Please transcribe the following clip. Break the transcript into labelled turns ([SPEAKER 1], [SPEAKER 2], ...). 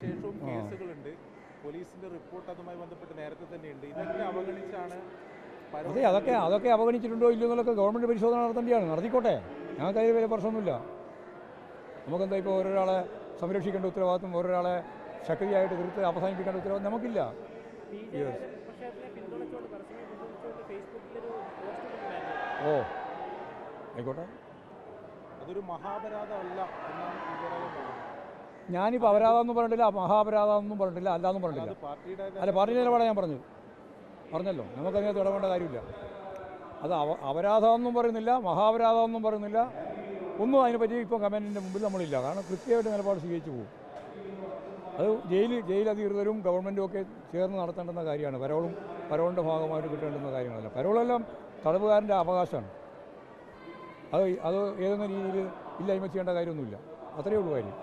[SPEAKER 1] ശേഷവും കേസുകളുണ്ട്. പോലീസിന്റെ റിപ്പോർട്ട് അതുമായി ബന്ധപ്പെട്ട് നേരത്തെ തന്നെയുണ്ട്. ഇതൊക്കെ അവഗണിച്ചാണ്
[SPEAKER 2] അതെ, അതൊക്കെ അവഗണിച്ചിട്ടുണ്ടോ ഇല്ലയോ എന്നുള്ളതൊക്കെ ഗവൺമെൻറ് പരിശോധന നടത്തേണ്ടതാണ്. നടത്തിക്കോട്ടെ, ഞങ്ങൾക്ക് അതിൽ വലിയ പ്രശ്നമൊന്നുമില്ല. നമുക്കെന്താ ഇപ്പോൾ ഓരോരാളെ സംരക്ഷിക്കേണ്ട ഉത്തരവാദിത്വം, ഓരോരാളെ ശക്തിയായിട്ട് തീർത്ത് അവസാനിപ്പിക്കേണ്ട ഉത്തരവാദിത്വം നമുക്കില്ല. ഓ ആയിക്കോട്ടെ,
[SPEAKER 1] അതൊരു മഹാപരാധമല്ല എന്നാണ്
[SPEAKER 2] ഞാനിപ്പോൾ അപരാധമൊന്നും പറഞ്ഞിട്ടില്ല, മഹാപരാധമൊന്നും പറഞ്ഞിട്ടില്ല, അല്ലാന്നും പറഞ്ഞിട്ടില്ല. അല്ല, പാർട്ടിയുടെ നിലപാടാണ് ഞാൻ പറഞ്ഞല്ലോ, നമുക്കതിനകത്ത് ഇടപെടേണ്ട കാര്യമില്ല. അത് അപരാധമൊന്നും പറയുന്നില്ല, മഹാപരാധമൊന്നും പറയുന്നില്ല, ഒന്നും അതിനെപ്പറ്റി ഇപ്പോൾ കമൻറ്റിൻ്റെ മുമ്പിൽ നമ്മളില്ല. കാരണം കൃത്യമായിട്ട് നിലപാട് സ്വീകരിച്ചു പോകും. അത് ജയിലധികൃതരും ഗവൺമെൻറ്റും ഒക്കെ ചേർന്ന് നടത്തേണ്ടുന്ന കാര്യമാണ്. പരോളിൻ്റെ ഭാഗമായിട്ട് കിട്ടേണ്ടുന്ന കാര്യങ്ങളല്ല. പരോളെല്ലാം തടവുകാരൻ്റെ അവകാശമാണ്. അത് ഏതെങ്കിലും രീതിയിൽ ഇല്ലായ്മ ചെയ്യേണ്ട കാര്യമൊന്നുമില്ല. അത്രയേ ഉള്ളൂ കാര്യം.